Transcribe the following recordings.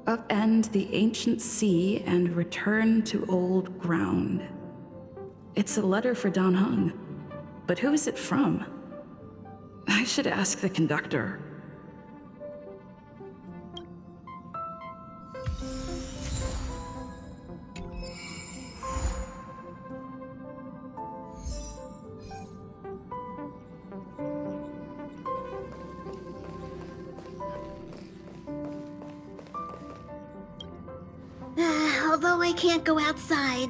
Upend the ancient sea and return to old ground. It's a letter for Don Hung, but who is it from? I should ask the conductor. Although I can't go outside.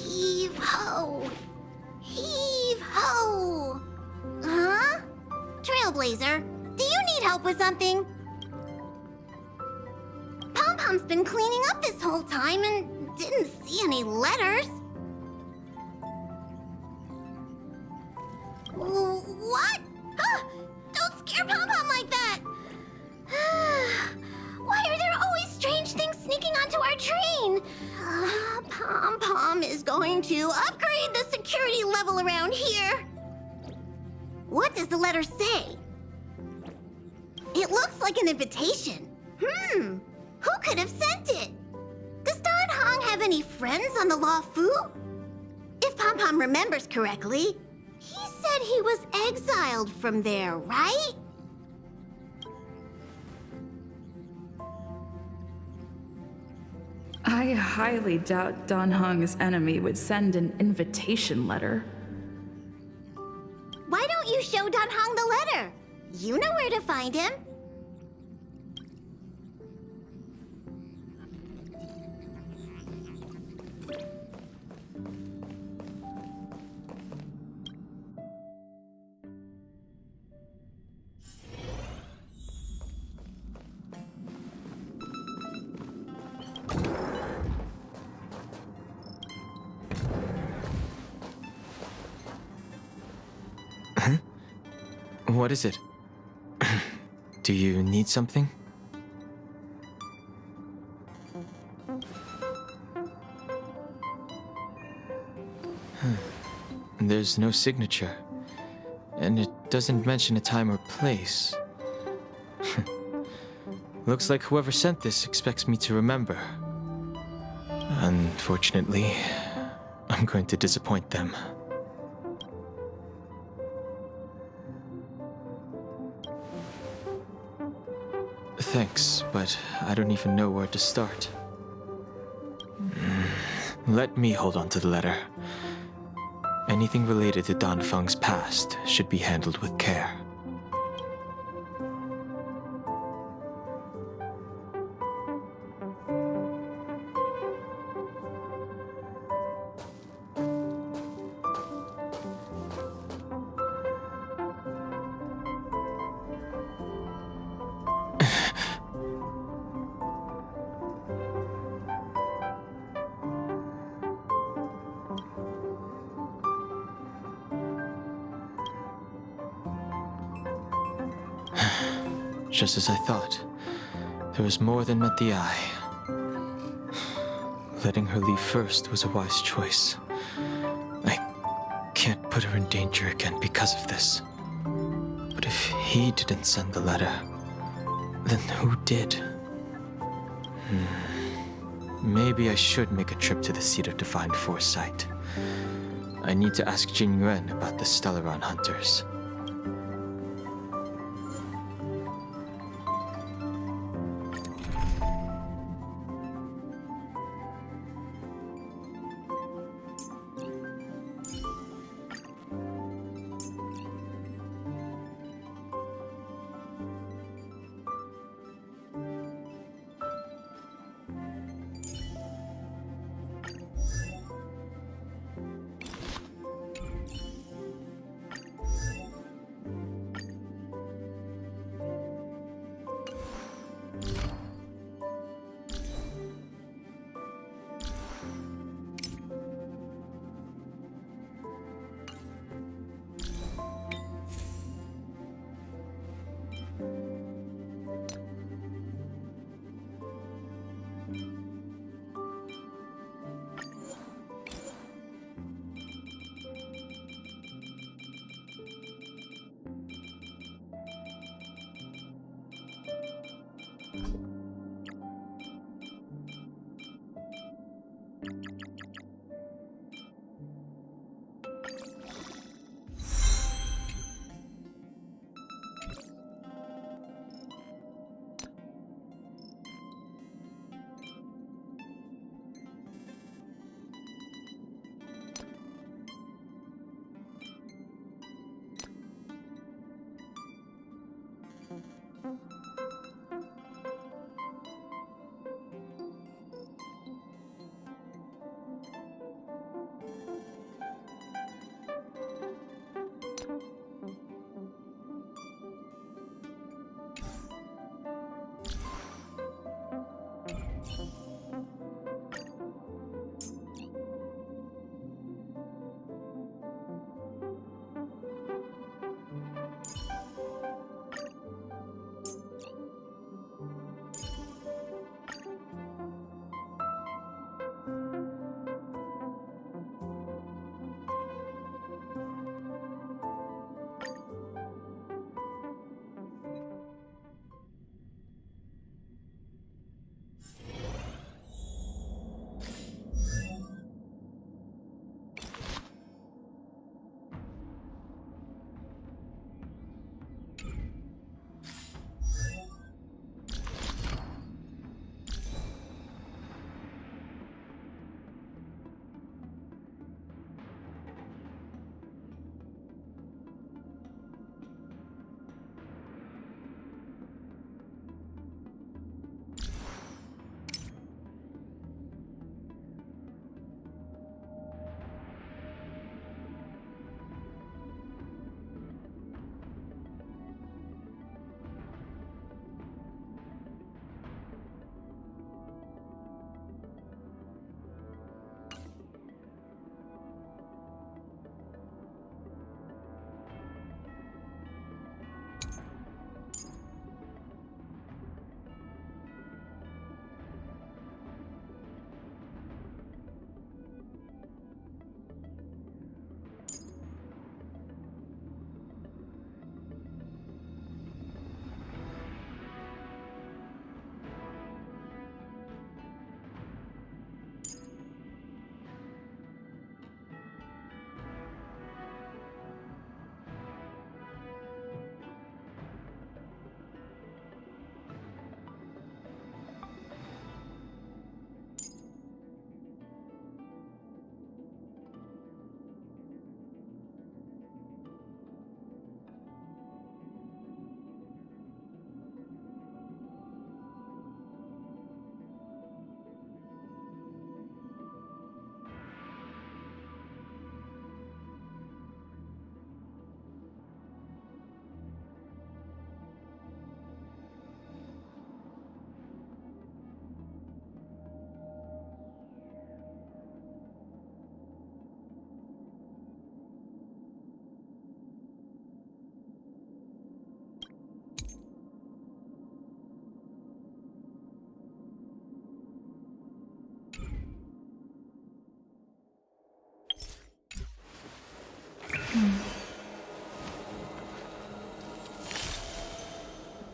Heave-ho! Heave-ho! Huh? Trailblazer, do you need help with something? Pom-Pom's been cleaning up this whole time and didn't see any letters. What? Huh? Don't scare Pom-Pom like that! Why are there always strange things sneaking onto our train? Pom-Pom is going to upgrade the security level around here. What does the letter say? It looks like an invitation. Who could have sent it? Does Don Hong have any friends on the Law Fu? If Pom-Pom remembers correctly, he said he was exiled from there, right? I highly doubt Don Hung's enemy would send an invitation letter. Why don't you show Don Hong the letter? You know where to find him. What is it? Do you need something? There's no signature, and it doesn't mention a time or place. Looks like whoever sent this expects me to remember. Unfortunately, I'm going to disappoint them. Thanks, but I don't even know where to start. Let me hold on to the letter. Anything related to Don Feng's past should be handled with care. Just as I thought, there was more than met the eye. Letting her leave first was a wise choice. I can't put her in danger again because of this. But if he didn't send the letter, then who did? Maybe I should make a trip to the seat of divine foresight. I need to ask Jingliu about the Stellaron hunters.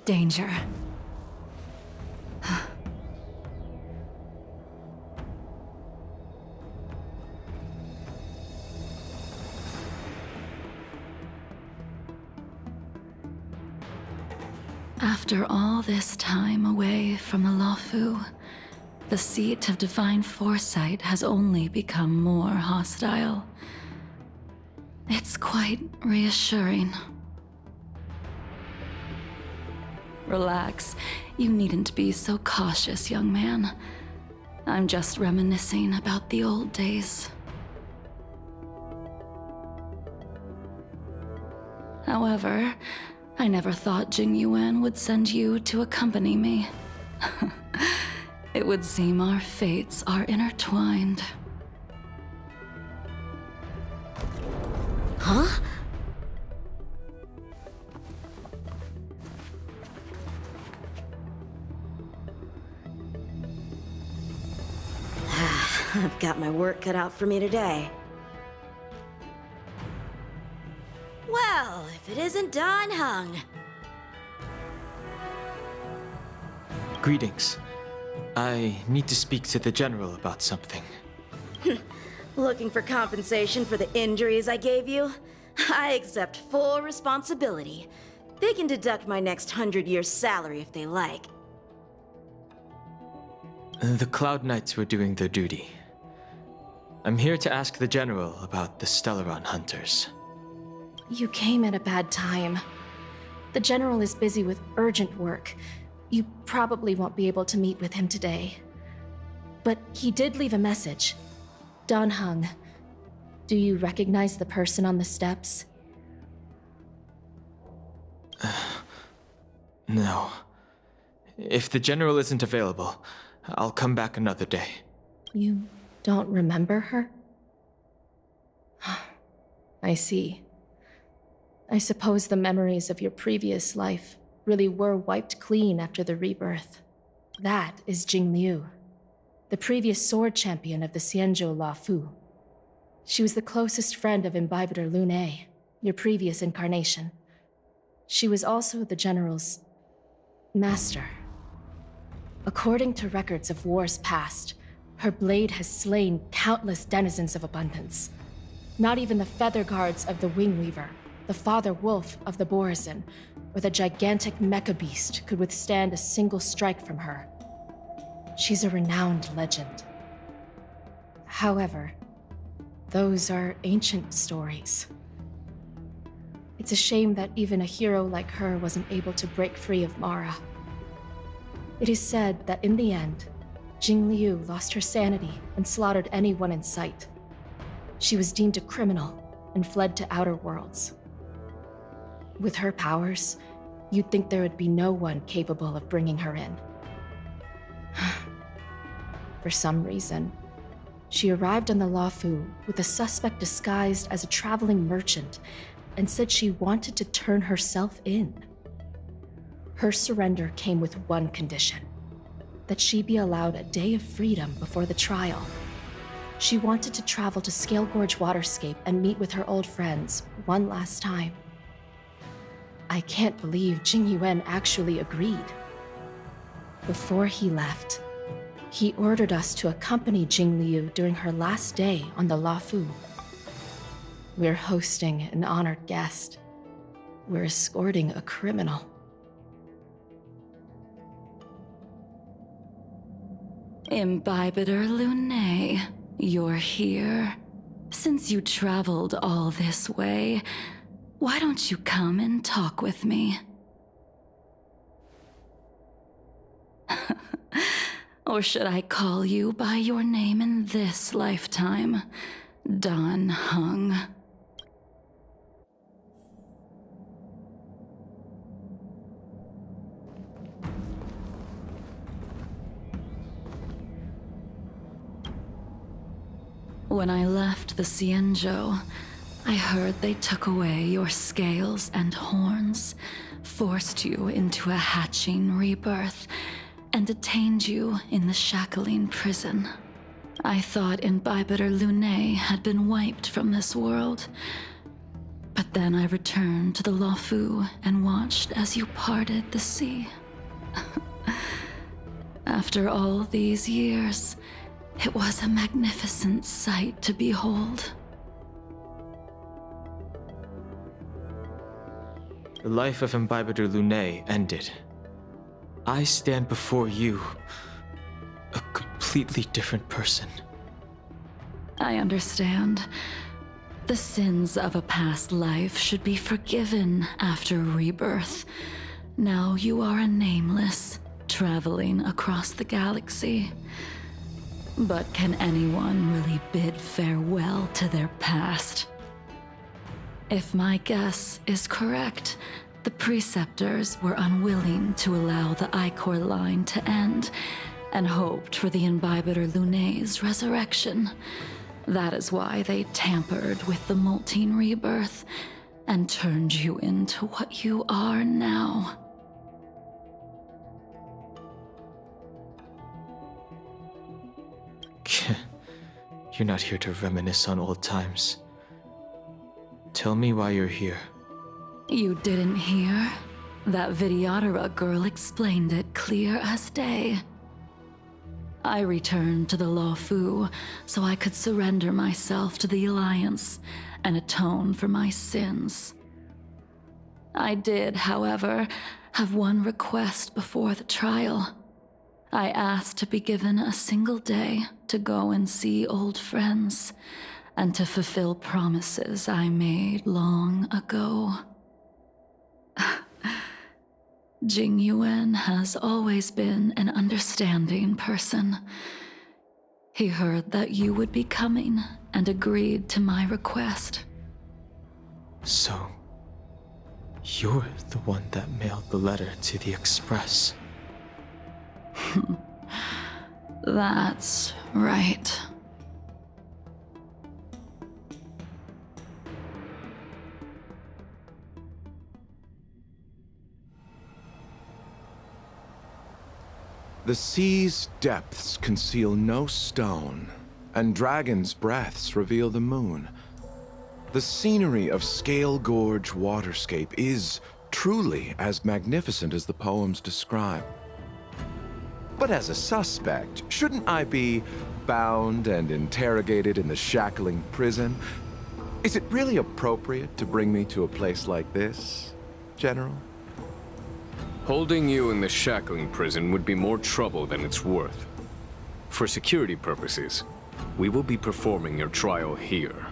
Danger. After all this time away from the Luofu, the seat of divine foresight has only become more hostile. It's quite reassuring. Relax. You needn't be so cautious, young man. I'm just reminiscing about the old days. However, I never thought Jingliu would send you to accompany me. It would seem our fates are intertwined. Huh? I've got my work cut out for me today. Well, if it isn't Don Hung. Greetings. I need to speak to the General about something. Looking for compensation for the injuries I gave you? I accept full responsibility. They can deduct my next 100 years' salary if they like. The Cloud Knights were doing their duty. I'm here to ask the General about the Stellaron Hunters. You came at a bad time. The General is busy with urgent work. You probably won't be able to meet with him today. But he did leave a message. Don Hung, do you recognize the person on the steps? No. If the General isn't available, I'll come back another day. You don't remember her? I see. I suppose the memories of your previous life really were wiped clean after the rebirth. That is Jingliu, the previous sword champion of the Xianzhou Luofu. She was the closest friend of Imbibitor Lune, your previous incarnation. She was also the General's master. According to records of wars past, her blade has slain countless denizens of abundance. Not even the feather guards of the Wingweaver, the father wolf of the Borazon, or the gigantic mecha beast could withstand a single strike from her. She's a renowned legend. However, those are ancient stories. It's a shame that even a hero like her wasn't able to break free of Mara. It is said that in the end, Jingliu lost her sanity and slaughtered anyone in sight. She was deemed a criminal and fled to outer worlds. With her powers, you'd think there would be no one capable of bringing her in. For some reason, she arrived on the Luofu with a suspect disguised as a traveling merchant and said she wanted to turn herself in. Her surrender came with one condition: that she be allowed a day of freedom before the trial. She wanted to travel to Scale Gorge Waterscape and meet with her old friends one last time. I can't believe Jingliu actually agreed. Before he left, he ordered us to accompany Jingliu during her last day on the Luofu. We're hosting an honored guest. We're escorting a criminal. Imbibitor Lune, you're here. Since you traveled all this way, why don't you come and talk with me? Or should I call you by your name in this lifetime? Don Hung. When I left the Xianzhou, I heard they took away your scales and horns, forced you into a hatching rebirth, and detained you in the shackling prison. I thought Imbibitor Lune had been wiped from this world, but then I returned to the Luofu and watched as you parted the sea. After all these years, it was a magnificent sight to behold. The life of Imbibitor Lune ended I stand before you, a completely different person. I understand. The sins of a past life should be forgiven after rebirth. Now you are a nameless, traveling across the galaxy. But can anyone really bid farewell to their past? If my guess is correct, the Preceptors were unwilling to allow the Ichor line to end, and hoped for the Imbibiter Lunay's resurrection. That is why they tampered with the Moltene rebirth, and turned you into what you are now. You're not here to reminisce on old times. Tell me why you're here. You didn't hear? That Vidyadhara girl explained it clear as day. I returned to the Luofu so I could surrender myself to the Alliance and atone for my sins. I did, however, have one request before the trial. I asked to be given a single day to go and see old friends, and to fulfill promises I made long ago. Jingliu has always been an understanding person. He heard that you would be coming and agreed to my request. So, you're the one that mailed the letter to the Express. That's right. The sea's depths conceal no stone, and dragons' breaths reveal the moon. The scenery of Scale Gorge Waterscape is truly as magnificent as the poems describe. But as a suspect, shouldn't I be bound and interrogated in the shackling prison? Is it really appropriate to bring me to a place like this, General? Holding you in the shackling prison would be more trouble than it's worth. For security purposes, we will be performing your trial here.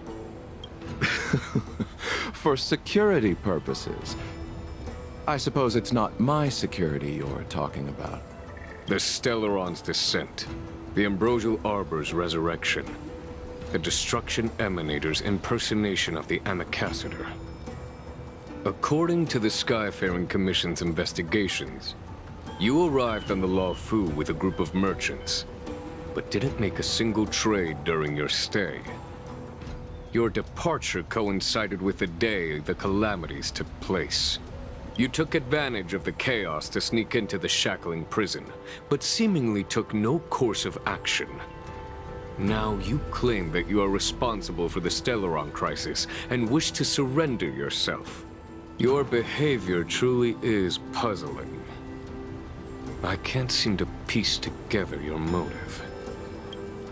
For security purposes? I suppose it's not my security you're talking about. The Stellaron's descent, the Ambrosial Arbor's resurrection, the Destruction Emanator's impersonation of the Amicassator. According to the Skyfaring Commission's investigations, you arrived on the Luofu with a group of merchants, but didn't make a single trade during your stay. Your departure coincided with the day the calamities took place. You took advantage of the chaos to sneak into the shackling prison, but seemingly took no course of action. Now you claim that you are responsible for the Stellaron crisis and wish to surrender yourself. Your behavior truly is puzzling. I can't seem to piece together your motive.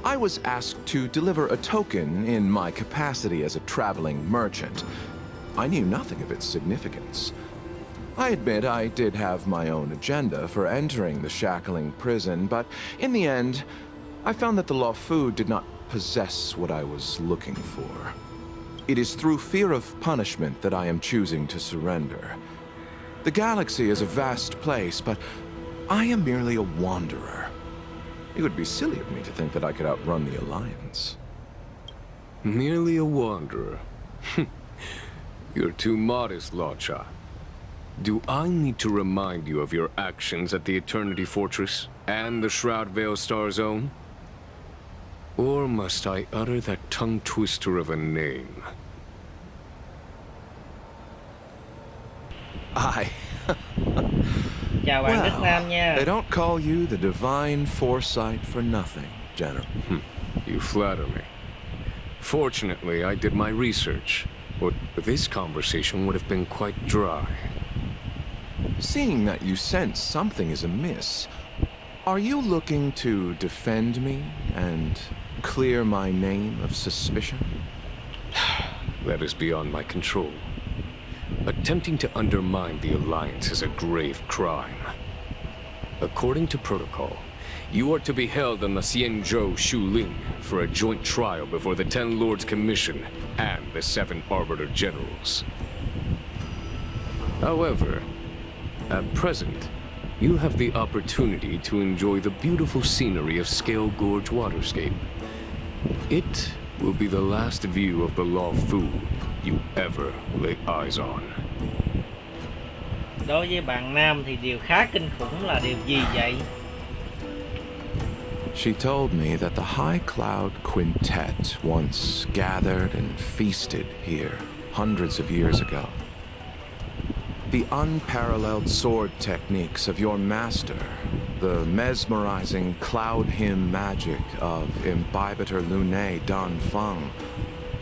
I was asked to deliver a token in my capacity as a traveling merchant. I knew nothing of its significance. I admit I did have my own agenda for entering the shackling prison, but in the end, I found that the Luofu did not possess what I was looking for. It is through fear of punishment that I am choosing to surrender. The galaxy is a vast place, but I am merely a wanderer. It would be silly of me to think that I could outrun the Alliance. Merely a wanderer? You're too modest, Lawcha. Do I need to remind you of your actions at the Eternity Fortress and the Shroud Veil Star Zone? Or must I utter that tongue-twister of a name? Chào bạn Đức Nam nha. They don't call you the Divine Foresight for nothing, General. You flatter me. Fortunately, I did my research, or this conversation would have been quite dry. Seeing that you sense something is amiss, are you looking to defend me and clear my name of suspicion? That is beyond my control. Attempting to undermine the Alliance is a grave crime. According to protocol, you are to be held on the Xianzhou Shuling for a joint trial before the Ten Lords Commission and the Seven Arbiter Generals. However, at present, you have the opportunity to enjoy the beautiful scenery of Scale Gorge Waterscape. It will be the last view of the Law Fu you ever lay eyes on. Đối với bạn nam thì điều khá kinh khủng là điều gì vậy? She told me that the High Cloud Quintet once gathered and feasted here hundreds of years ago. The unparalleled sword techniques of your master, the mesmerizing cloud hymn magic of Imbibitor Lunae Dan Feng,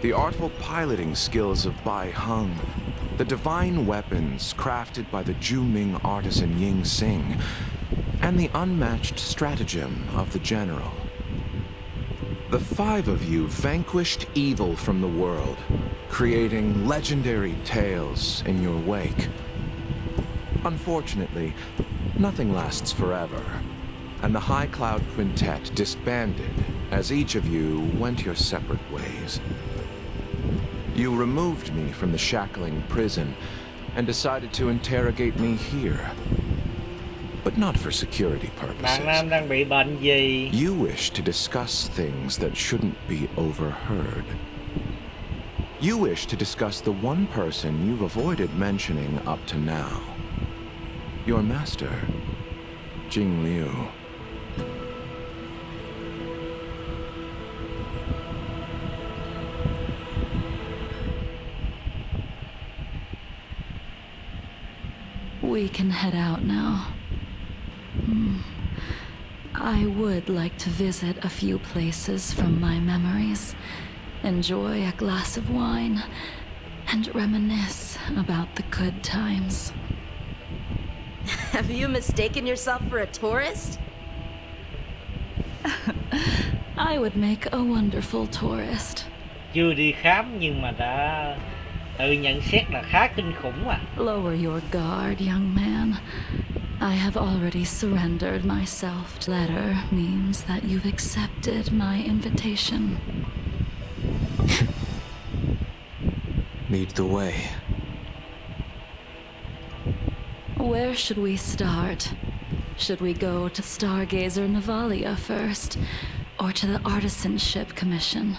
the artful piloting skills of Bai Heng, the divine weapons crafted by the Ju-Ming artisan Ying Xing, and the unmatched stratagem of the general. The five of you vanquished evil from the world, creating legendary tales in your wake. Unfortunately, nothing lasts forever, and the High Cloud Quintet disbanded as each of you went your separate ways. You removed me from the shackling prison and decided to interrogate me here. But not for security Bạn nam purposes. đang bị bệnh gì? You wish to discuss things that shouldn't be overheard. You wish to discuss the one person you've avoided mentioning up to now. Your master, Jingliu. We can head out now. I would like to visit a few places from my memories, enjoy a glass of wine, and reminisce about the good times. Have you mistaken yourself for a tourist? I would make a wonderful tourist. Chưa đi khám nhưng mà đã tự nhận xét là khá kinh khủng à. Lower your guard, young man. I have already surrendered myself. Letter means that you've accepted my invitation. Lead the way. Where should we start? Should we go to Stargazer Navalia first, or to the Artisanship Commission?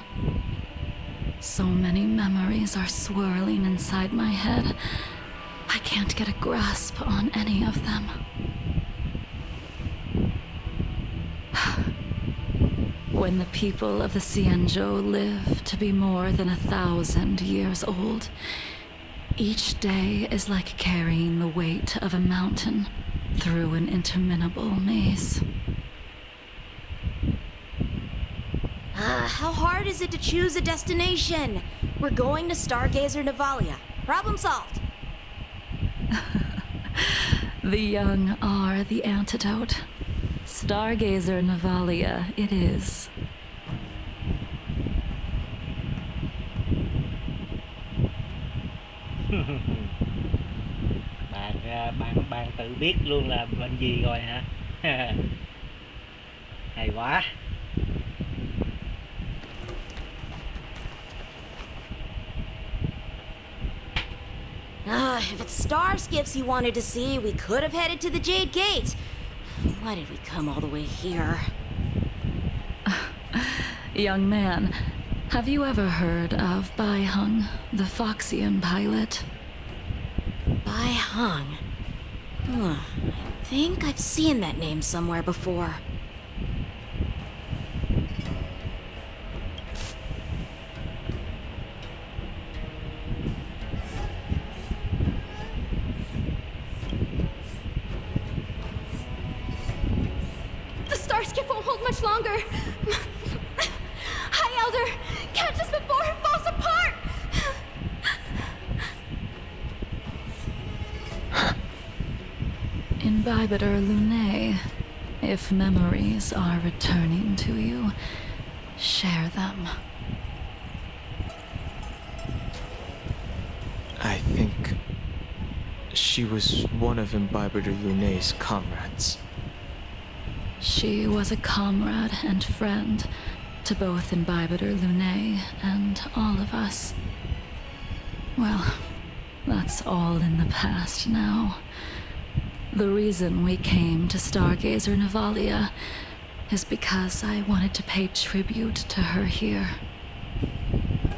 So many memories are swirling inside my head. I can't get a grasp on any of them. When the people of the Xianzhou live to be more than 1,000 years old, each day is like carrying the weight of a mountain through an interminable maze. How hard is it to choose a destination? We're going to Stargazer Navalia. Problem solved. The young are the antidote. Stargazer Navalia it is. Bạn tự biết luôn là bệnh gì rồi hả? Hay quá. If it's star skiffs you wanted to see, we could have headed to the Jade Gate. Why did we come all the way here? Young man, have you ever heard of Bai Heng, the Foxian pilot? Bai Heng. I think I've seen that name somewhere before. The star skiff won't hold much longer. High Elder, catch us before it falls apart! Imbibitor Lunae, if memories are returning to you, share them. I think she was one of Imbibitor Lunae's comrades. She was a comrade and friend to both Imbibiter Lunae and all of us. Well, that's all in the past now. The reason we came to Stargazer Navalia is because I wanted to pay tribute to her here.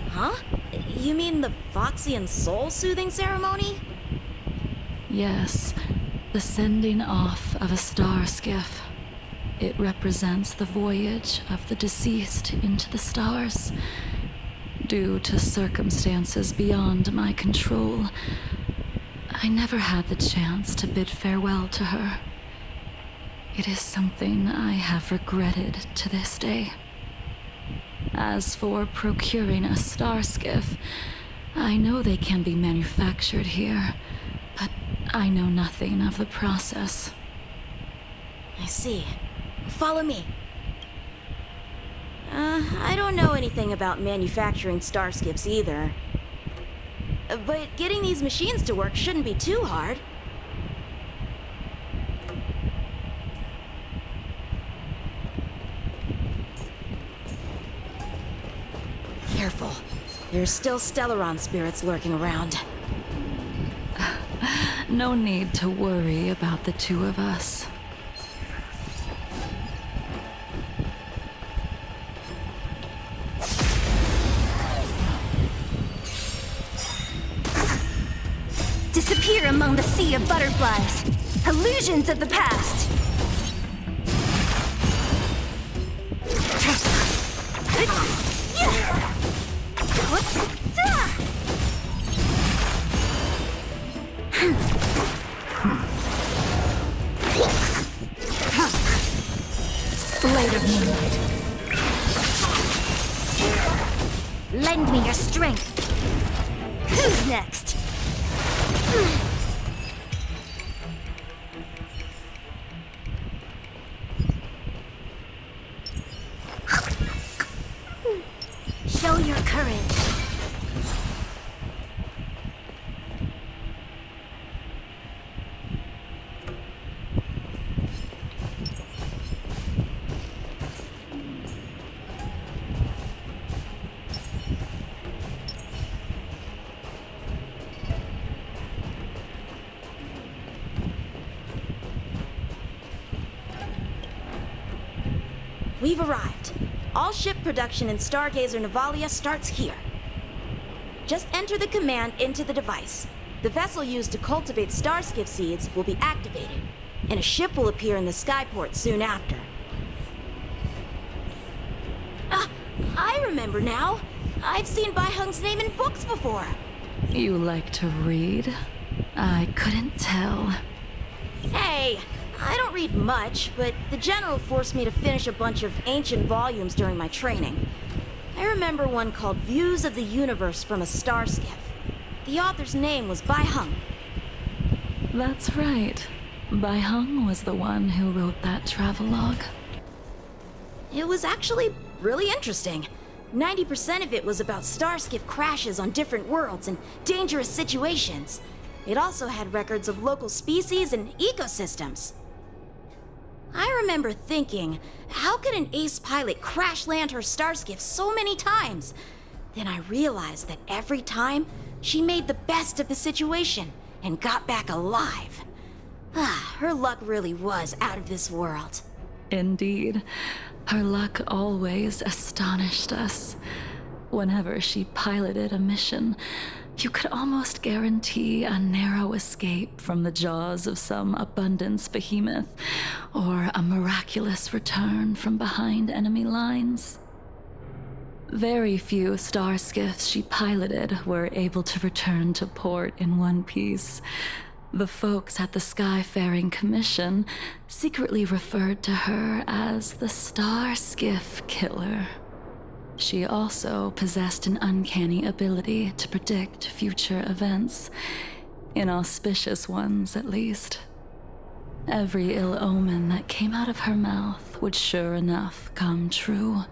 Huh? You mean the Foxian soul-soothing ceremony? Yes, the sending off of a star skiff. It represents the voyage of the deceased into the stars. Due to circumstances beyond my control, I never had the chance to bid farewell to her. It is something I have regretted to this day. As for procuring a star skiff, I know they can be manufactured here, but I know nothing of the process. I see. Follow me. I don't know anything about manufacturing starskiffs either. But getting these machines to work shouldn't be too hard. Careful. There's still Stellaron spirits lurking around. No need to worry about the two of us. Disappear among the sea of butterflies. Illusions of the past. Blade of moonlight. Lend me your strength. Who's next? Show your courage. We've arrived. All ship production in Stargazer Navalia starts here. Just enter the command into the device. The vessel used to cultivate starskiff seeds will be activated, and a ship will appear in the skyport soon after. I remember now. I've seen Bai Hung's name in books before. You like to read? I couldn't tell. Hey, I don't read much, but the General forced me to finish a bunch of ancient volumes during my training. I remember one called Views of the Universe from a Starskiff. The author's name was Bai Hung. That's right. Bai Hung was the one who wrote that travelogue. It was actually really interesting. 90% of it was about starskiff crashes on different worlds and dangerous situations. It also had records of local species and ecosystems. I remember thinking, how could an ace pilot crash land her starskiff so many times? Then I realized that every time, she made the best of the situation and got back alive. Her luck really was out of this world. Indeed. Her luck always astonished us. Whenever she piloted a mission, you could almost guarantee a narrow escape from the jaws of some abundance behemoth, or a miraculous return from behind enemy lines. Very few starskiffs she piloted were able to return to port in one piece. The folks at the Skyfaring Commission secretly referred to her as the Starskiff Killer. She also possessed an uncanny ability to predict future events, inauspicious ones at least. Every ill omen that came out of her mouth would sure enough come true.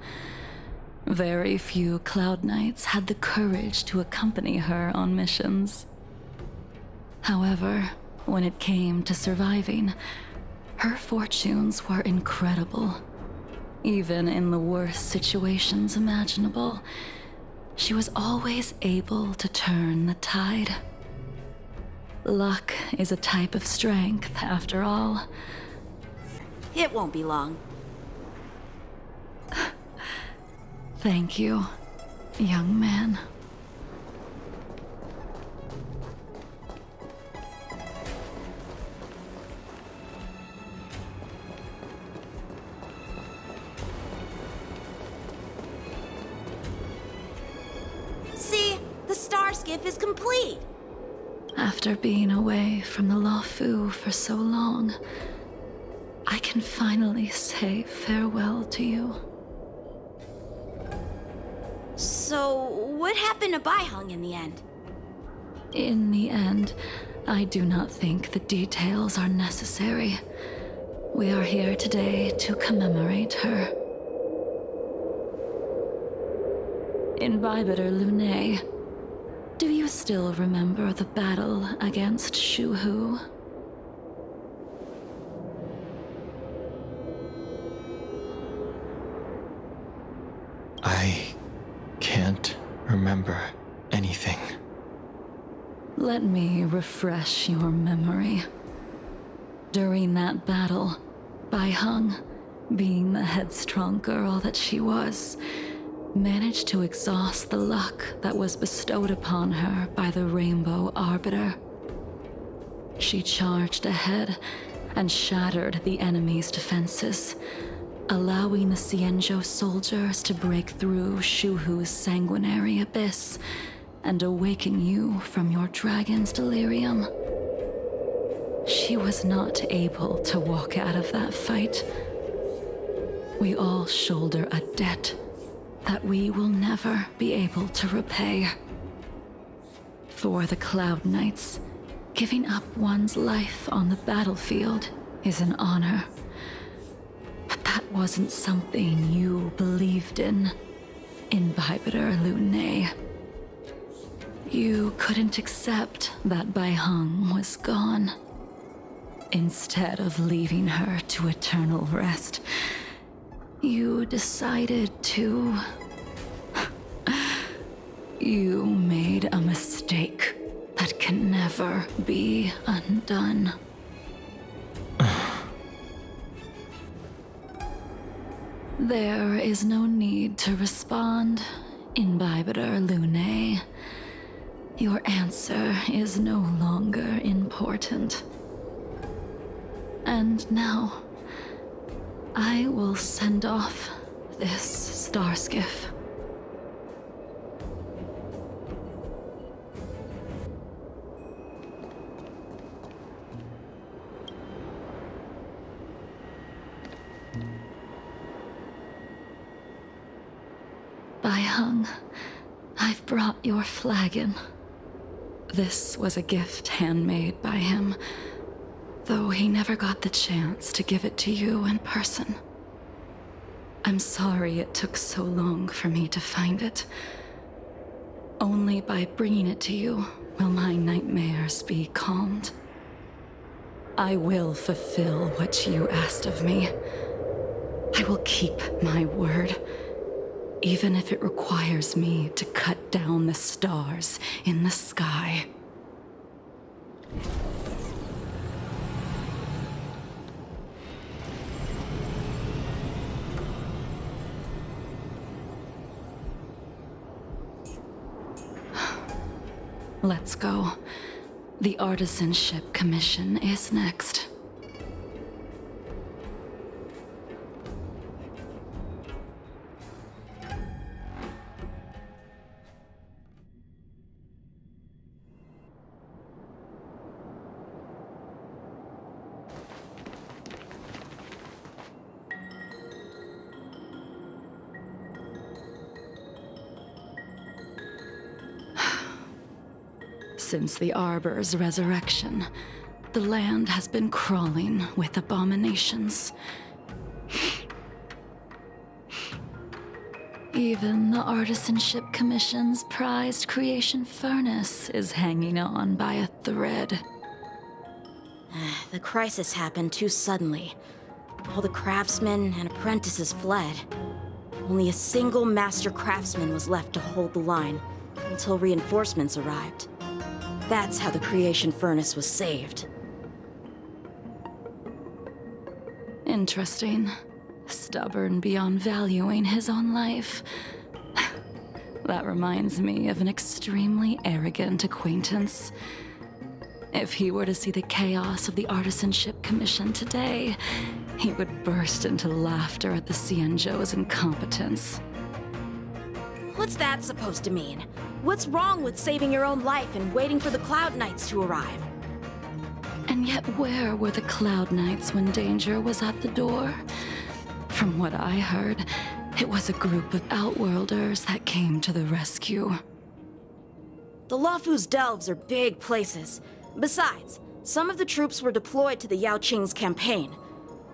Very few Cloud Knights had the courage to accompany her on missions. However, when it came to surviving, Her fortunes were incredible. Even in the worst situations imaginable, she was always able to turn the tide. Luck is a type of strength, after all. It won't be long. Thank you, young man. See, the star skiff is complete. After being away from the Luofu for so long, I can finally say farewell to you. So, what happened to Baiheng in the end? In the end, I do not think the details are necessary. We are here today to commemorate her. Imbibitor Lune, do you still remember the battle against Shuhu? I can't remember anything. Let me refresh your memory. During that battle, Baiheng, being the headstrong girl that she was, managed to exhaust the luck that was bestowed upon her by the Rainbow Arbiter. She charged ahead and shattered the enemy's defenses, allowing the Xianzhou soldiers to break through Shuhu's sanguinary abyss and awaken you from your dragon's delirium. She was not able to walk out of that fight. We all shoulder a debt that we will never be able to repay. For the Cloud Knights, giving up one's life on the battlefield is an honor. But that wasn't something you believed in, Imbibitor Lune. You couldn't accept that Baiheng was gone. Instead of leaving her to eternal rest, you decided to... You made a mistake that can never be undone. There is no need to respond, Imbibitor Lune. Your answer is no longer important. And now, I will send off this star skiff. Baiheng, I've brought your flagon. This was a gift handmade by him, though he never got the chance to give it to you in person. I'm sorry it took so long for me to find it. Only by bringing it to you will my nightmares be calmed. I will fulfill what you asked of me. I will keep my word, even if it requires me to cut down the stars in the sky. Let's go. The Artisanship Commission is next. Since the Arbor's resurrection, the land has been crawling with abominations. Even the Artisanship Commission's prized creation furnace is hanging on by a thread. The crisis happened too suddenly. All the craftsmen and apprentices fled. Only a single master craftsman was left to hold the line until reinforcements arrived. That's how the creation furnace was saved. Interesting. Stubborn beyond valuing his own life. That reminds me of an extremely arrogant acquaintance. If he were to see the chaos of the Artisanship Commission today, he would burst into laughter at the Xianzhou's incompetence. What's that supposed to mean? What's wrong with saving your own life and waiting for the Cloud Knights to arrive? And yet where were the Cloud Knights when danger was at the door? From what I heard, it was a group of Outworlders that came to the rescue. The Luofu's delves are big places. Besides, some of the troops were deployed to the Yao Qing's campaign.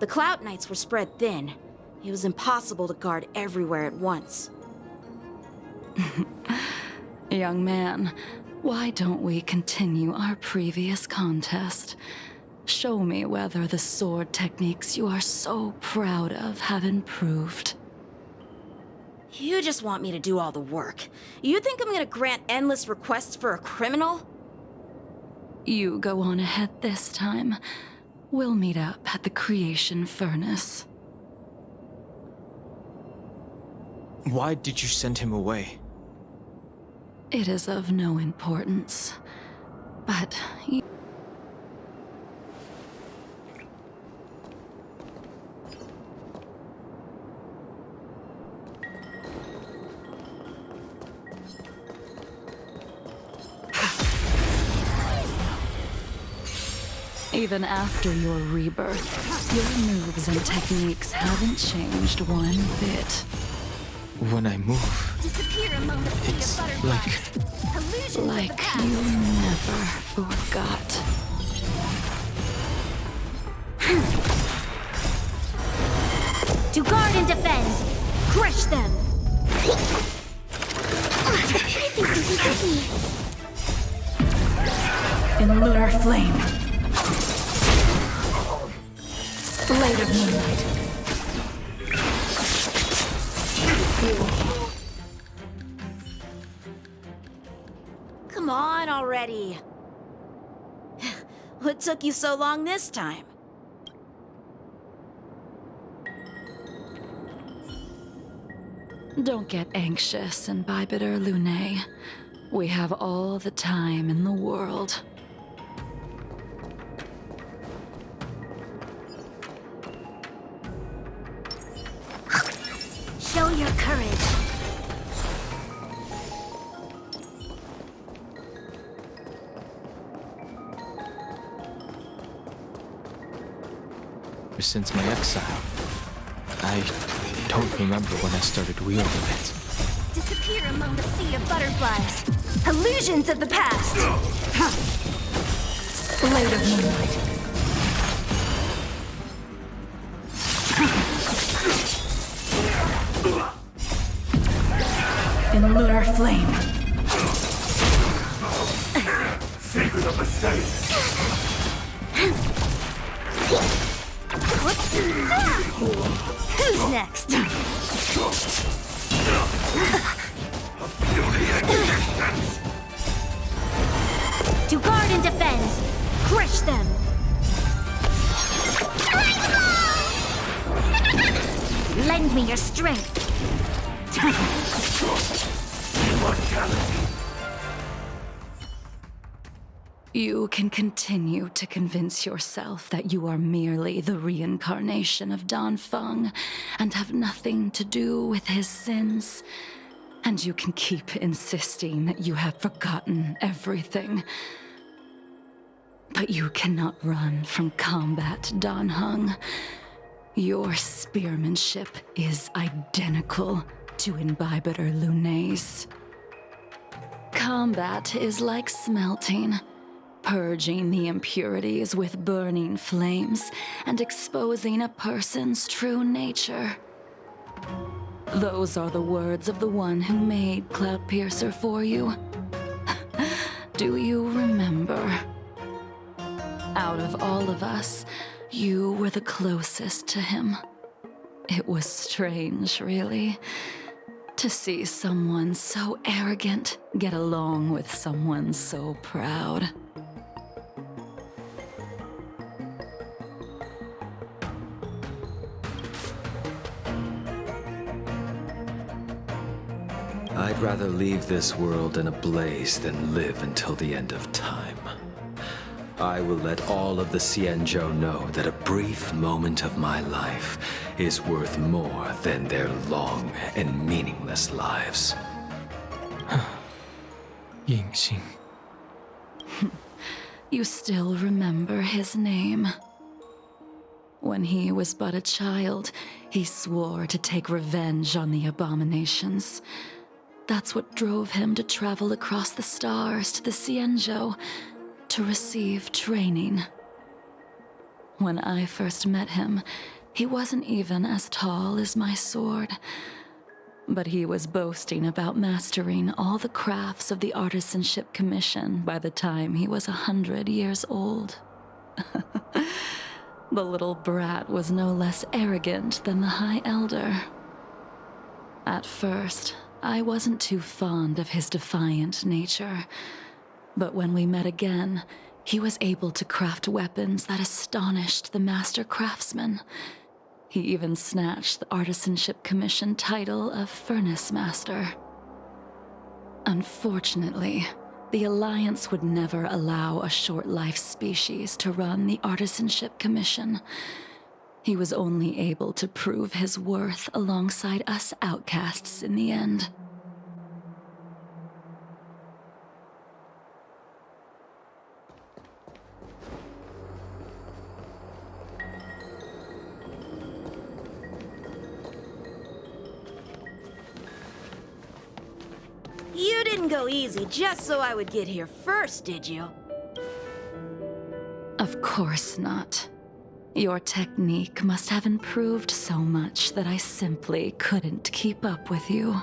The Cloud Knights were spread thin. It was impossible to guard everywhere at once. Young man, why don't we continue our previous contest? Show me whether the sword techniques you are so proud of have improved. You just want me to do all the work. You think I'm gonna grant endless requests for a criminal? You go on ahead this time. We'll meet up at the creation furnace. Why did you send him away? It is of no importance, but you... Even after your rebirth, your moves and techniques haven't changed one bit. When I move, Disappear among the sea it's of butterflies. Illusions of the Like past. you never forgot. To guard and defend. Crush them. I think this is heavy. In lunar flame. Blade of moonlight. Come on already. What took you so long this time? Don't get anxious, Imbibitor Lunae. We have all the time in the world. Show your courage. since my exile, I don't remember when I started wielding it. Disappear among the sea of butterflies. Illusions of the past. Blade of moonlight. In lunar flame. Secret of the saints. Who's next? To guard and defend. Crush them. Lend me your strength. You can continue to convince yourself that you are merely the reincarnation of Danfeng and have nothing to do with his sins. And you can keep insisting that you have forgotten everything. But you cannot run from combat, Danheng. Your spearmanship is identical to Imbibitor Lunae's. Combat is like smelting, purging the impurities with burning flames and exposing a person's true nature. Those are the words of the one who made Cloudpiercer for you. Do you remember? Out of all of us, you were the closest to him. It was strange, really, to see someone so arrogant get along with someone so proud. I'd rather leave this world in a blaze than live until the end of time. I will let all of the Xianzhou know that a brief moment of my life is worth more than their long and meaningless lives. Yingxing. You still remember his name. When he was but a child, he swore to take revenge on the abominations. That's what drove him to travel across the stars to the Xianzhou to receive training. When I first met him, he wasn't even as tall as my sword, but he was boasting about mastering all the crafts of the Artisanship Commission by the time he was 100 years old. The little brat was no less arrogant than the High Elder. At first, I wasn't too fond of his defiant nature, but when we met again, he was able to craft weapons that astonished the master craftsman. He even snatched the Artisanship Commission title of Furnace Master. Unfortunately, the Alliance would never allow a short-life species to run the Artisanship Commission. He was only able to prove his worth alongside us outcasts in the end. You didn't go easy just so I would get here first, did you? Of course not. Your technique must have improved so much that I simply couldn't keep up with you.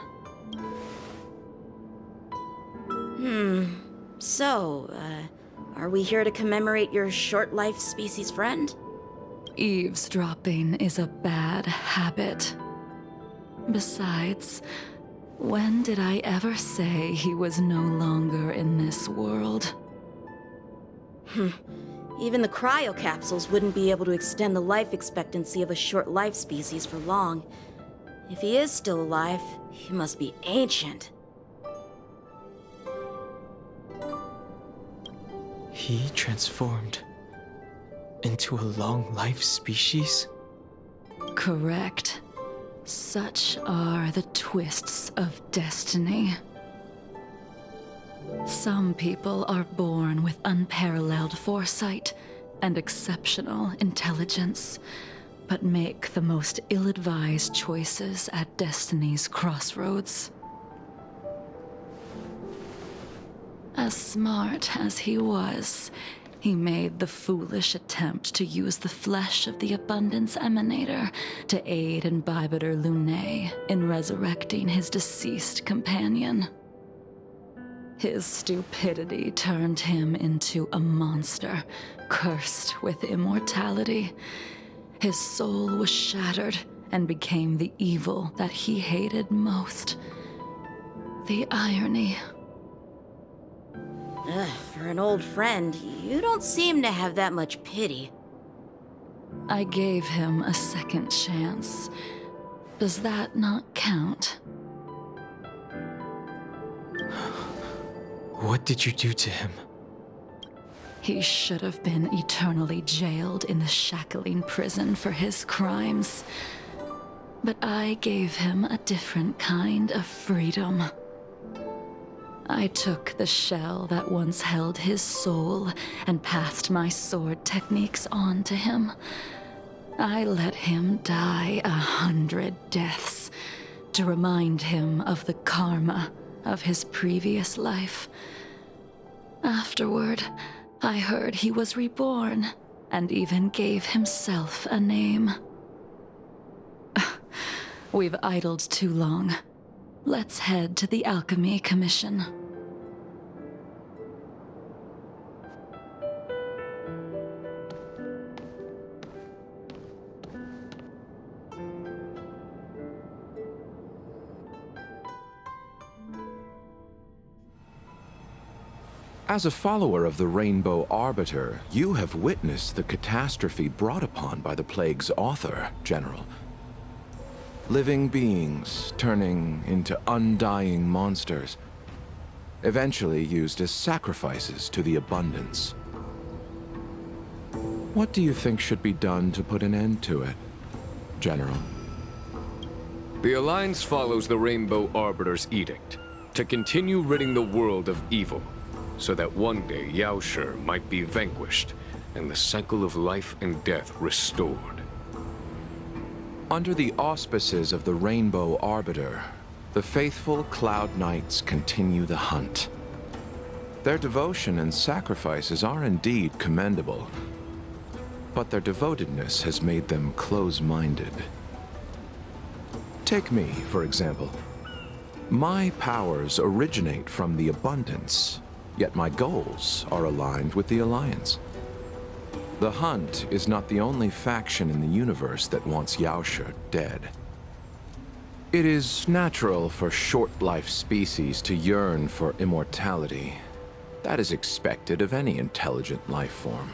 So, are we here to commemorate your short-life species friend? Eavesdropping is a bad habit. Besides, when did I ever say he was no longer in this world? Even the cryocapsules wouldn't be able to extend the life expectancy of a short-life species for long. If he is still alive, he must be ancient. He transformed into a long-life species? Correct. Such are the twists of destiny. Some people are born with unparalleled foresight and exceptional intelligence, but make the most ill-advised choices at destiny's crossroads. As smart as he was, he made the foolish attempt to use the flesh of the Abundance Emanator to aid Imbibitor Lunae in resurrecting his deceased companion. His stupidity turned him into a monster, cursed with immortality. His soul was shattered and became the evil that he hated most. The irony. For an old friend, you don't seem to have that much pity. I gave him a second chance. Does that not count? What did you do to him? He should have been eternally jailed in the shackling prison for his crimes. But I gave him a different kind of freedom. I took the shell that once held his soul and passed my sword techniques on to him. I let him die 100 deaths to remind him of the karma of his previous life. Afterward, I heard he was reborn and even gave himself a name. We've idled too long. Let's head to the Alchemy Commission. As a follower of the Rainbow Arbiter, you have witnessed the catastrophe brought upon by the plague's author, General. Living beings turning into undying monsters, eventually used as sacrifices to the abundance. What do you think should be done to put an end to it, General? The Alliance follows the Rainbow Arbiter's edict to continue ridding the world of evil, so that one day Yaoshi might be vanquished and the cycle of life and death restored. Under the auspices of the Rainbow Arbiter, the faithful Cloud Knights continue the hunt. Their devotion and sacrifices are indeed commendable, but their devotedness has made them close-minded. Take me, for example. My powers originate from the abundance, yet my goals are aligned with the Alliance. The Hunt is not the only faction in the universe that wants Yaoshi dead. It is natural for short-life species to yearn for immortality. That is expected of any intelligent life form.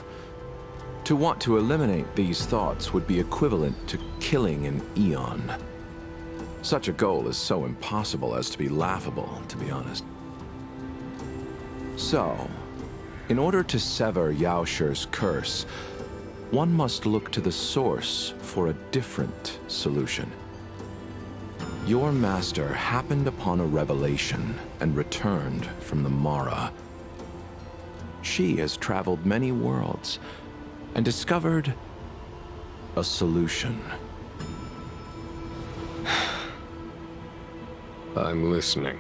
To want to eliminate these thoughts would be equivalent to killing an eon. Such a goal is so impossible as to be laughable, to be honest. So, in order to sever Yaoshi's curse, one must look to the source for a different solution. Your master happened upon a revelation and returned from the Mara. She has traveled many worlds and discovered a solution. I'm listening.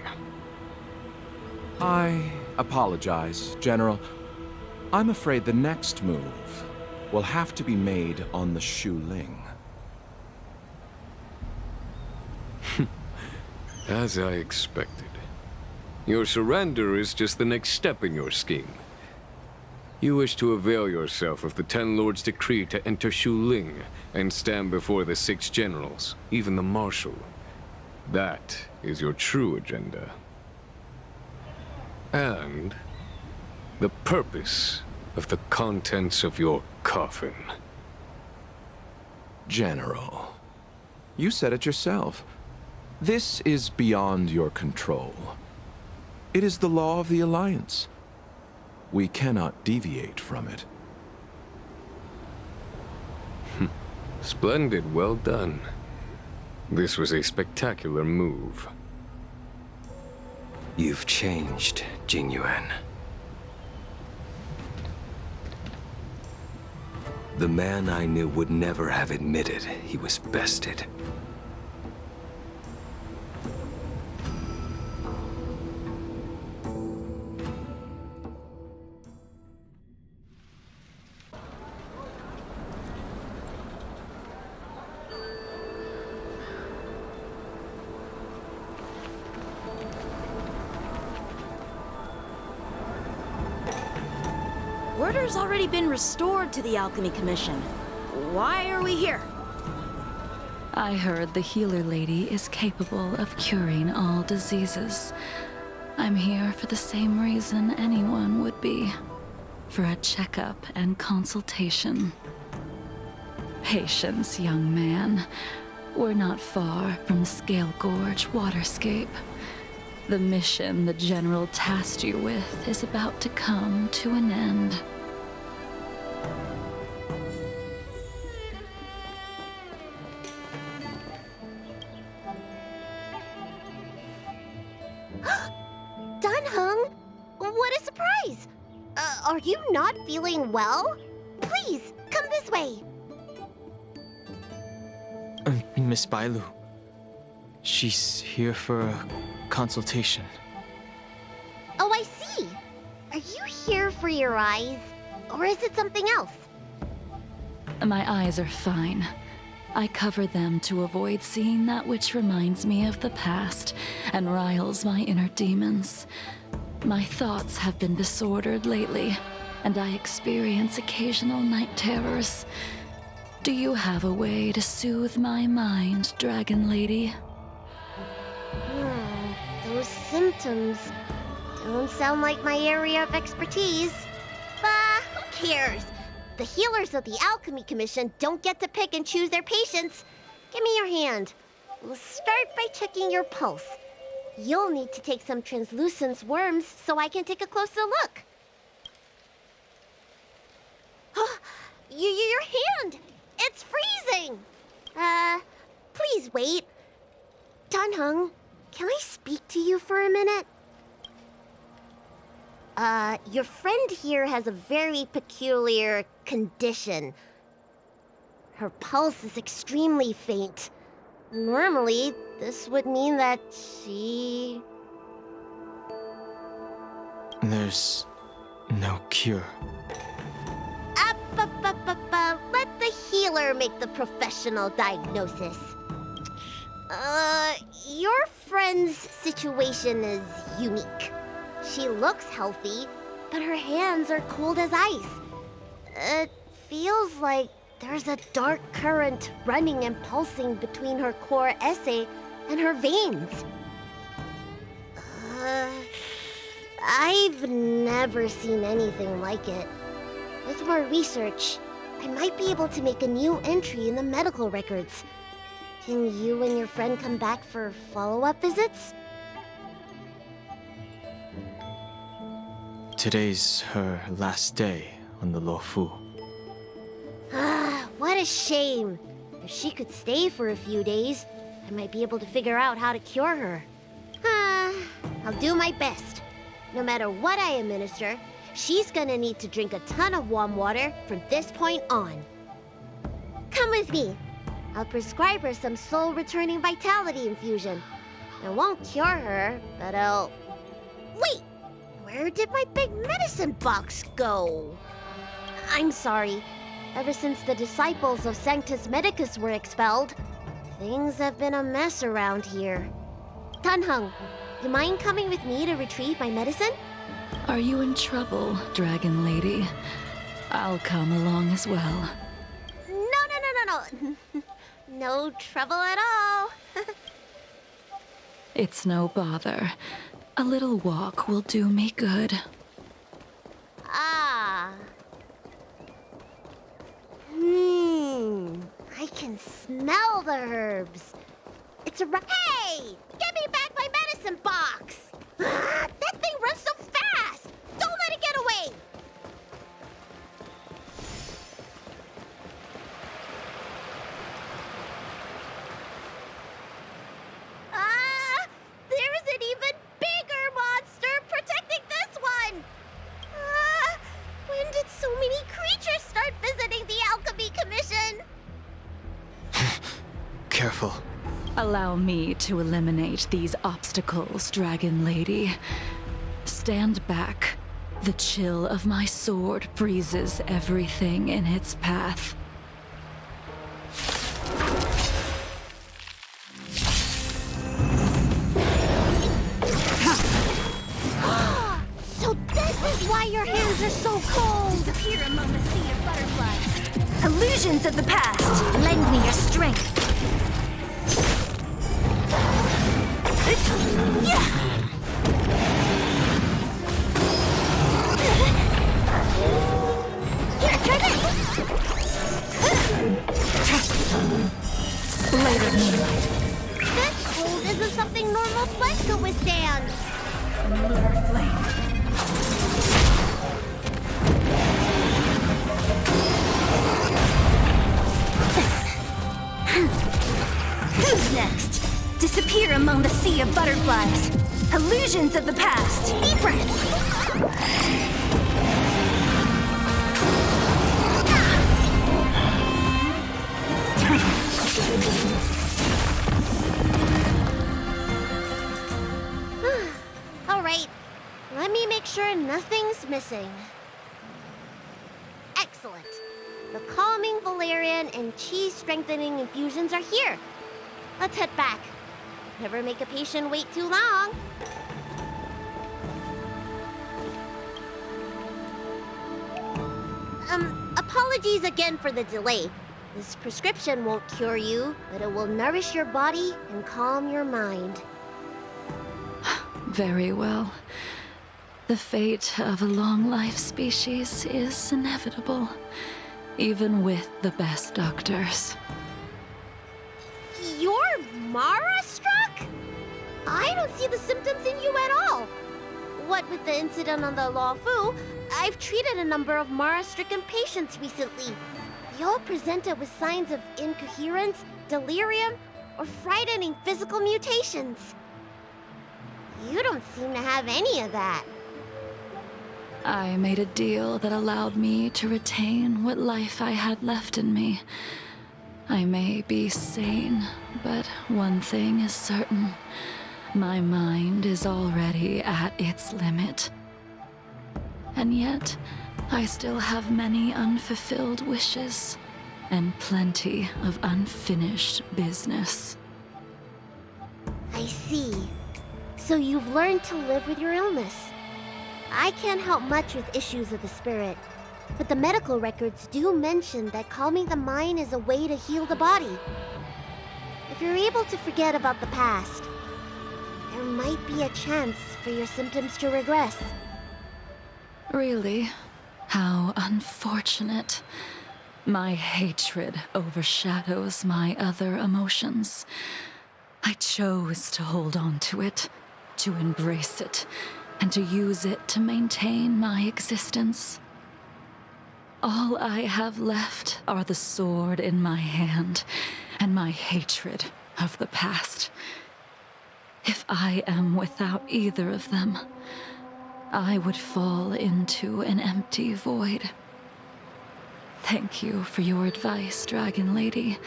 I apologize, General. I'm afraid the next move will have to be made on the Shu Ling. As I expected. Your surrender is just the next step in your scheme. You wish to avail yourself of the Ten Lords' decree to enter Shu Ling and stand before the 6 generals, even the Marshal. That is your true agenda. And the purpose of the contents of your coffin. General, you said it yourself. This is beyond your control. It is the law of the Alliance. We cannot deviate from it. Splendid, well done. This was a spectacular move. You've changed, Jingliu. The man I knew would never have admitted he was bested. Order's already been restored to the Alchemy Commission. Why are we here? I heard the healer lady is capable of curing all diseases. I'm here for the same reason anyone would be. For a checkup and consultation. Patience, young man. We're not far from the Scale Gorge waterscape. The mission the General tasked you with is about to come to an end. What a surprise! Are you not feeling well? Please, come this way. Miss Bailu. She's here for a consultation. Oh, I see. Are you here for your eyes? Or is it something else? My eyes are fine. I cover them to avoid seeing that which reminds me of the past and riles my inner demons. My thoughts have been disordered lately, and I experience occasional night terrors. Do you have a way to soothe my mind, Dragon Lady? Those symptoms... Don't sound like my area of expertise. But who cares? The healers of the Alchemy Commission don't get to pick and choose their patients. Give me your hand. We'll start by checking your pulse. You'll need to take some translucent worms so I can take a closer look. Your hand! It's freezing! Please wait. Dunhung, can I speak to you for a minute? Your friend here has a very peculiar condition. Her pulse is extremely faint. Normally, this would mean that she... There's no cure. Let the healer make the professional diagnosis. Your friend's situation is unique. She looks healthy, but her hands are cold as ice. It feels like there's a dark current running and pulsing between her core esse and her veins. I've never seen anything like it. With more research, I might be able to make a new entry in the medical records. Can you and your friend come back for follow-up visits? Today's her last day on the Luofu. What a shame. If she could stay for a few days, I might be able to figure out how to cure her. I'll do my best. No matter what I administer, she's gonna need to drink a ton of warm water from this point on. Come with me. I'll prescribe her some soul-returning vitality infusion. I won't cure her, but I'll... Wait! Where did my big medicine box go? I'm sorry. Ever since the disciples of Sanctus Medicus were expelled, things have been a mess around here. Dunhung, you mind coming with me to retrieve my medicine? Are you in trouble, Dragon Lady? I'll come along as well. No. No trouble at all. It's no bother. A little walk will do me good. I can smell the herbs. It's a Hey! Give me back my medicine box! That thing runs so fast! Don't let it get away! There's an even bigger monster protecting this one! When did so many creatures start visiting the Alchemy Commission? Careful. Allow me to eliminate these obstacles, Dragon Lady. Stand back. The chill of my sword freezes everything in its path. So this is why your hands are so cold! Disappear among the sea of butterflies. Illusions of the past, lend me your strength. Here, try this! Later, Moonlight. This cold isn't something normal flesh could withstand. Lunar flame. Who's next? Disappear among the sea of butterflies. Illusions of the past. Deep breath. All right, let me make sure nothing's missing. Excellent. The calming valerian and chi strengthening infusions are here. Let's head back. Never make a patient wait too long. Apologies again for the delay. This prescription won't cure you, but it will nourish your body and calm your mind. Very well. The fate of a long-life species is inevitable, even with the best doctors. You're Mara-struck? I don't see the symptoms in you at all. What with the incident on the Law Fu, I've treated a number of Mara-stricken patients recently. They all presented with signs of incoherence, delirium, or frightening physical mutations. You don't seem to have any of that. I made a deal that allowed me to retain what life I had left in me. I may be sane, but one thing is certain. My mind is already at its limit. And yet, I still have many unfulfilled wishes, and plenty of unfinished business. I see. So you've learned to live with your illness. I can't help much with issues of the spirit, but the medical records do mention that calming the mind is a way to heal the body. If you're able to forget about the past, there might be a chance for your symptoms to regress. Really? How unfortunate. My hatred overshadows my other emotions. I chose to hold on to it, to embrace it, and to use it to maintain my existence. All I have left are the sword in my hand and my hatred of the past. If I am without either of them, I would fall into an empty void. Thank you for your advice, Dragon Lady.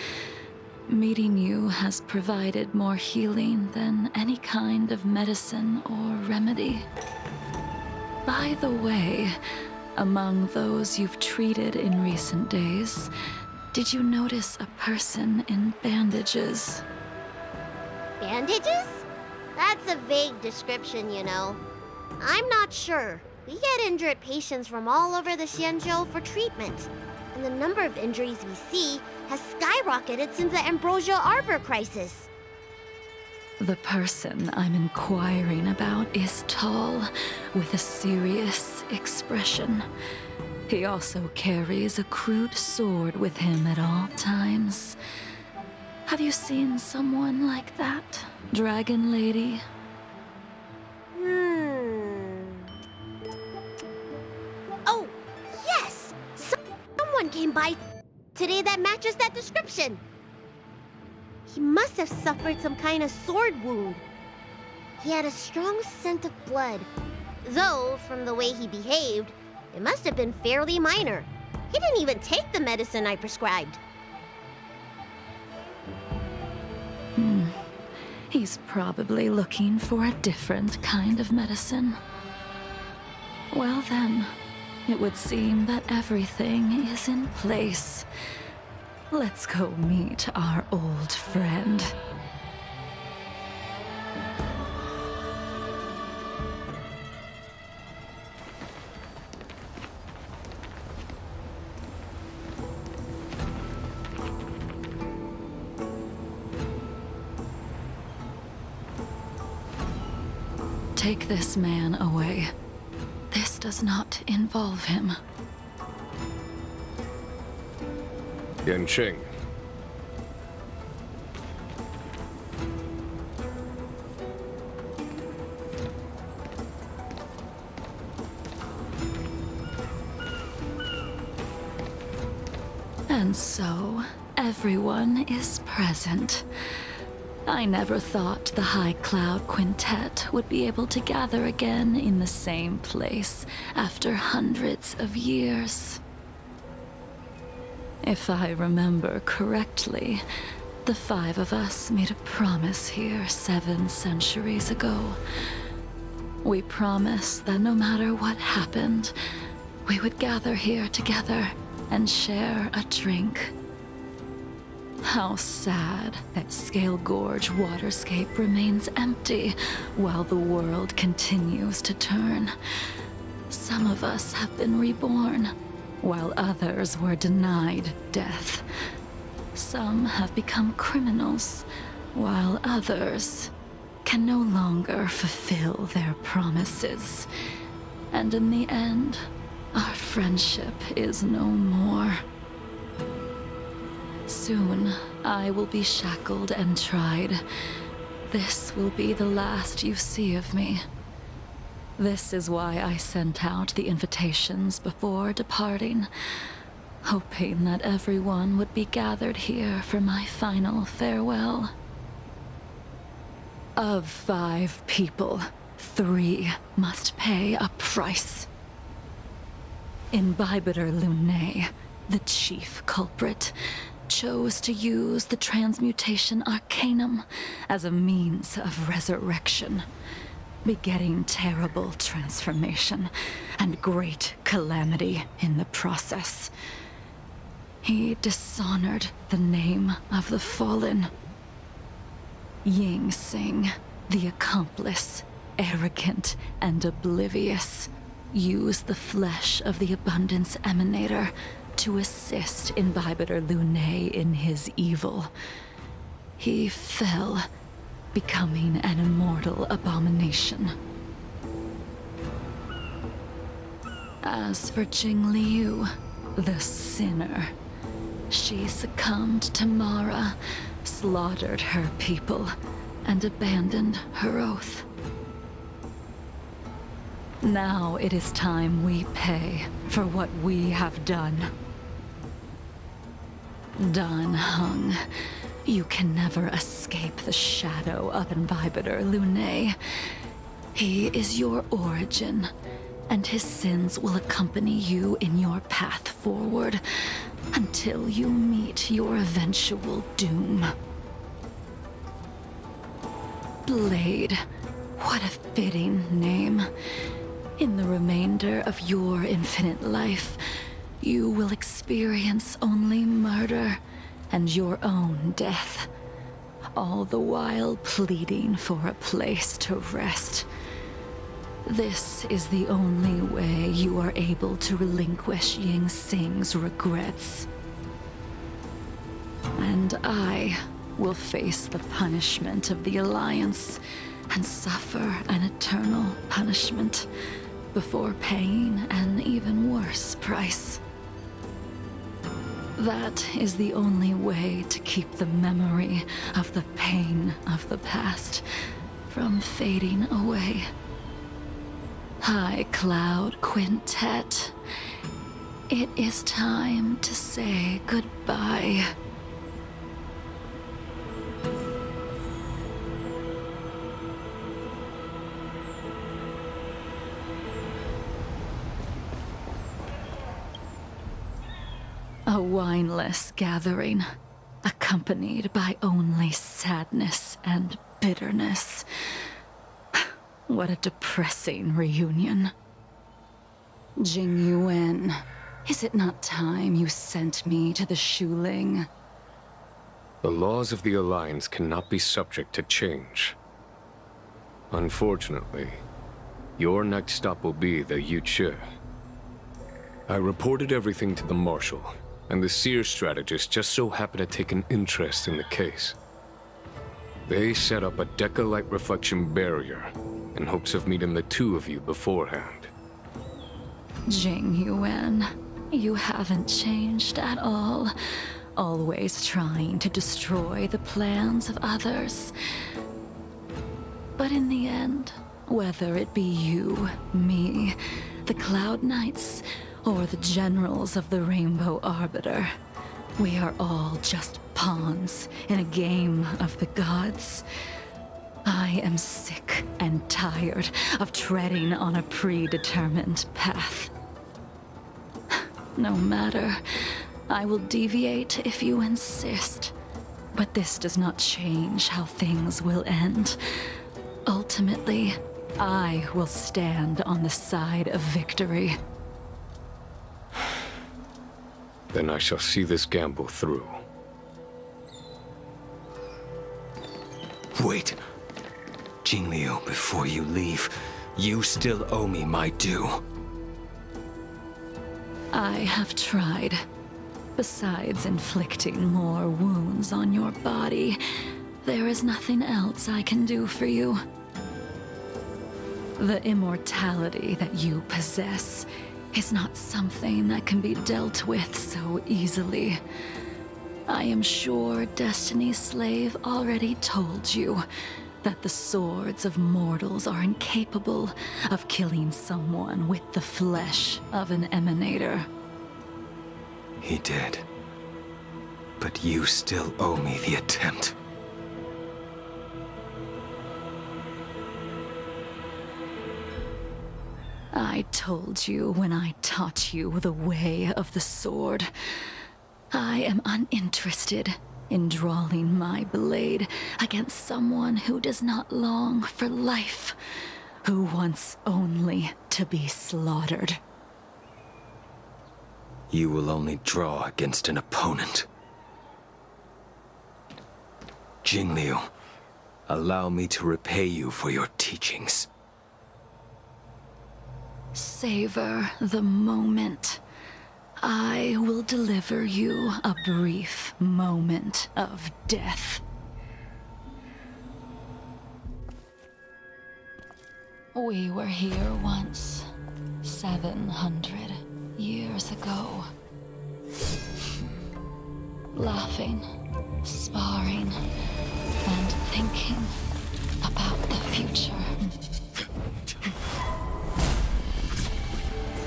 Meeting you has provided more healing than any kind of medicine or remedy. By the way, among those you've treated in recent days, did you notice a person in bandages? Bandages? That's a vague description, you know. I'm not sure. We get injured patients from all over the Xianzhou for treatment, and the number of injuries we see has skyrocketed since the Ambrosial Arbor crisis. The person I'm inquiring about is tall, with a serious expression. He also carries a crude sword with him at all times. Have you seen someone like that, Dragon Lady? Oh, yes! Someone came by today that matches that description. He must have suffered some kind of sword wound. He had a strong scent of blood, though from the way he behaved, it must have been fairly minor. He didn't even take the medicine I prescribed. He's probably looking for a different kind of medicine. Well then, it would seem that everything is in place. Let's go meet our old friend. Take this man away. This does not involve him. Yanqing. And so, everyone is present. I never thought the High Cloud Quintet would be able to gather again in the same place after hundreds of years. If I remember correctly, the five of us made a promise here 7 centuries ago. We promised that no matter what happened, we would gather here together and share a drink. How sad that Scale Gorge waterscape remains empty while the world continues to turn. Some of us have been reborn, while others were denied death. Some have become criminals, while others can no longer fulfill their promises. And in the end, our friendship is no more. Soon, I will be shackled and tried. This will be the last you see of me. This is why I sent out the invitations before departing, hoping that everyone would be gathered here for my final farewell. Of 5 people, 3 must pay a price. Imbibitor Lunae, the chief culprit, chose to use the transmutation arcanum as a means of resurrection, begetting terrible transformation and great calamity in the process. He dishonored the name of the fallen. Ying Sing, the accomplice, arrogant and oblivious, used the flesh of the Abundance Emanator to assist Imbibitor Lunae in his evil. He fell, becoming an immortal abomination. As for Jingliu, the sinner, she succumbed to Mara, slaughtered her people, and abandoned her oath. Now it is time we pay for what we have done. Dan Heng, you can never escape the shadow of Imbibitor Lunae. He is your origin, and his sins will accompany you in your path forward until you meet your eventual doom. Blade, what a fitting name. In the remainder of your infinite life, you will experience only murder and your own death, all the while pleading for a place to rest. This is the only way you are able to relinquish Ying Sing's regrets. And I will face the punishment of the Alliance and suffer an eternal punishment before paying an even worse price. That is the only way to keep the memory of the pain of the past from fading away. High Cloud Quintet, it is time to say goodbye. A wineless gathering, accompanied by only sadness and bitterness. What a depressing reunion. Jingyuan, is it not time you sent me to the Shuling? The laws of the Alliance cannot be subject to change. Unfortunately, your next stop will be the Yuchi. I reported everything to the Marshal, and the Seer strategist just so happened to take an interest in the case. They set up a Deca-light reflection barrier in hopes of meeting the 2 of you beforehand. Jingyuan, you haven't changed at all. Always trying to destroy the plans of others. But in the end, whether it be you, me, the Cloud Knights, or the generals of the Rainbow Arbiter, we are all just pawns in a game of the gods. I am sick and tired of treading on a predetermined path. No matter, I will deviate if you insist, but this does not change how things will end. Ultimately, I will stand on the side of victory. Then I shall see this gamble through. Wait. Jingliu, before you leave, you still owe me my due. I have tried. Besides inflicting more wounds on your body, there is nothing else I can do for you. The immortality that you possess is not something that can be dealt with so easily. I am sure Destiny's Slave already told you that the swords of mortals are incapable of killing someone with the flesh of an emanator. He did. But you still owe me the attempt. I told you when I taught you the way of the sword. I am uninterested in drawing my blade against someone who does not long for life, who wants only to be slaughtered. You will only draw against an opponent. Jingliu, allow me to repay you for your teachings. Savor the moment. I will deliver you a brief moment of death. We were here once, 700 years ago. Laughing, sparring, and thinking about the future.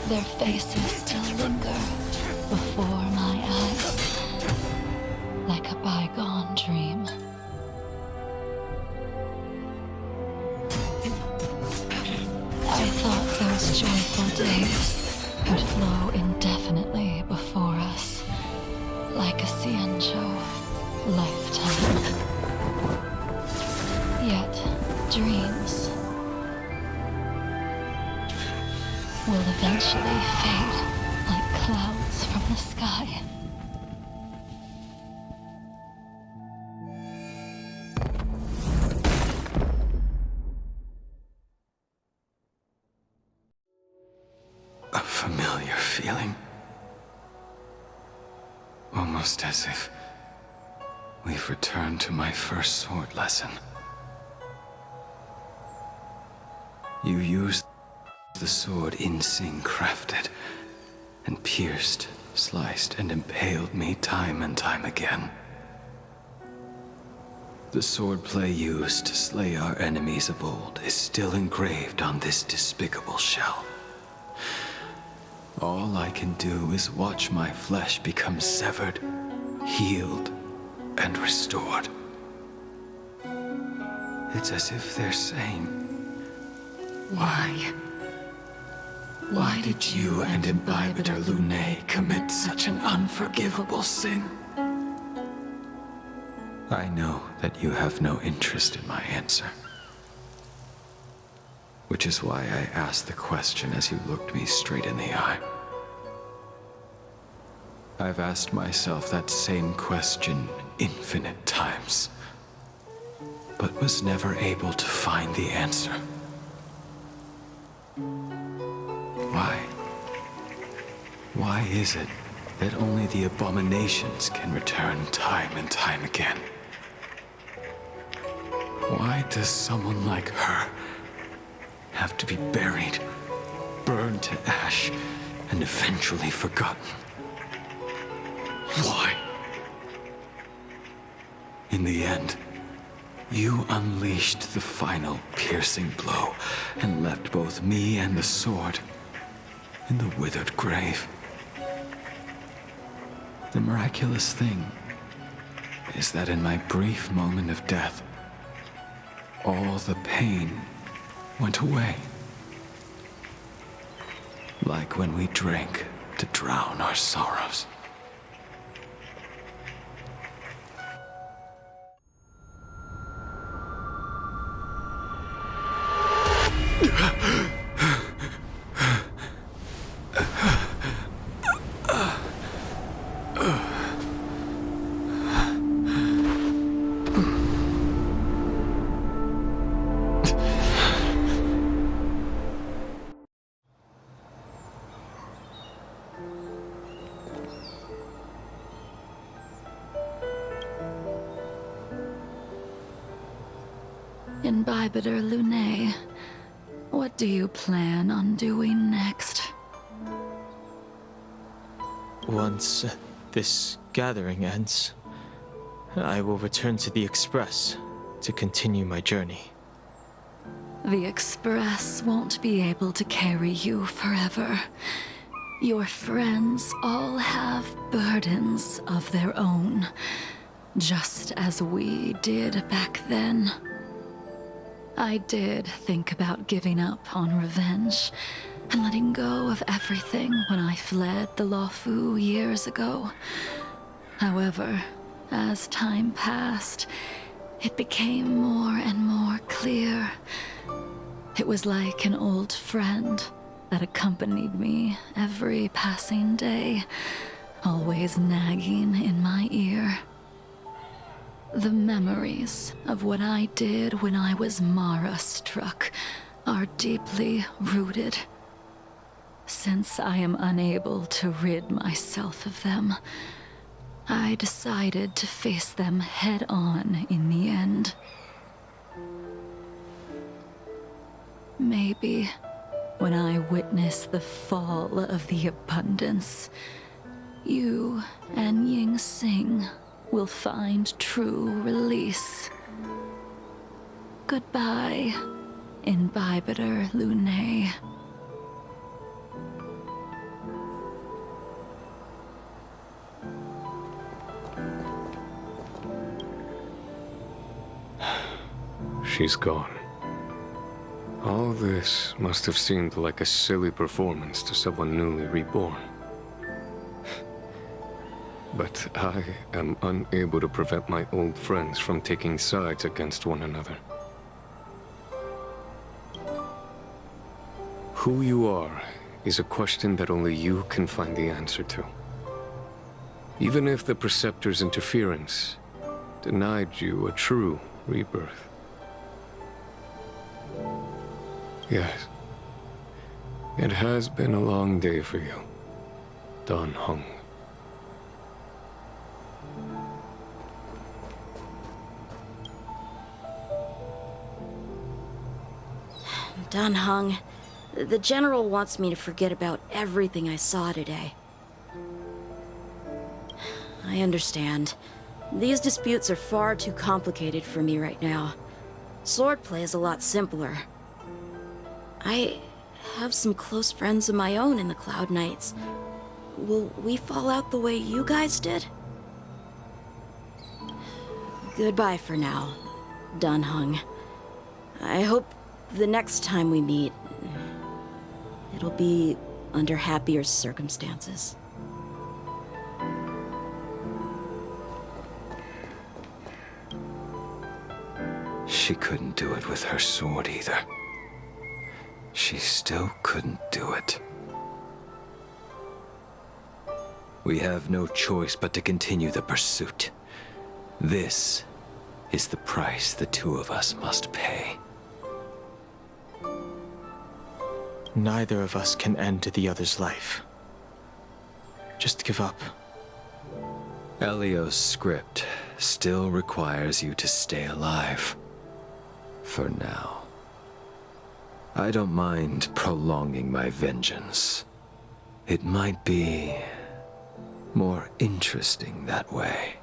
Their faces still linger before my eyes, like a bygone dream. I thought those joyful days would flow indefinitely before us, like a Cienjo lifetime. Yet, dreams will eventually fade like clouds from the sky. A familiar feeling. Almost as if we've returned to my first sword lesson. You used the sword Insing crafted, and pierced, sliced, and impaled me time and time again. The swordplay used to slay our enemies of old is still engraved on this despicable shell. All I can do is watch my flesh become severed, healed, and restored. It's as if they're saying, Why? why did you and Imbibitor Lunae commit such an unforgivable sin? I know that you have no interest in my answer. Which is why I asked the question as you looked me straight in the eye. I've asked myself that same question infinite times, but was never able to find the answer. Why? Why is it that only the abominations can return time and time again? Why does someone like her have to be buried, burned to ash, and eventually forgotten? Why? In the end, you unleashed the final piercing blow and left both me and the sword in the withered grave. The miraculous thing is that in my brief moment of death, all the pain went away. Like when we drank to drown our sorrows. Imbibitor Lunae, what do you plan on doing next? Once this gathering ends, I will return to the Express to continue my journey. The Express won't be able to carry you forever. Your friends all have burdens of their own, just as we did back then. I did think about giving up on revenge and letting go of everything when I fled the Luofu years ago. However, as time passed, it became more and more clear. It was like an old friend that accompanied me every passing day, always nagging in my ear. The memories of what I did when I was Mara-struck are deeply rooted. Since I am unable to rid myself of them, I decided to face them head-on in the end. Maybe when I witness the fall of the abundance, you and Ying Sing will find true release. Goodbye, Imbibitor Lunae. She's gone. All this must have seemed like a silly performance to someone newly reborn. But I am unable to prevent my old friends from taking sides against one another. Who you are is a question that only you can find the answer to. Even if the Preceptor's interference denied you a true rebirth. Yes. It has been a long day for you, Dan Heng. Dan Heng, the General wants me to forget about everything I saw today. I understand. These disputes are far too complicated for me right now. Swordplay is a lot simpler. I have some close friends of my own in the Cloud Knights. Will we fall out the way you guys did? Goodbye for now, Dan Heng. I hope the next time we meet, it'll be under happier circumstances. She couldn't do it with her sword either. She still couldn't do it. We have no choice but to continue the pursuit. This is the price the two of us must pay. Neither of us can end the other's life. Just give up. Elio's script still requires you to stay alive. For now. I don't mind prolonging my vengeance. It might be more interesting that way.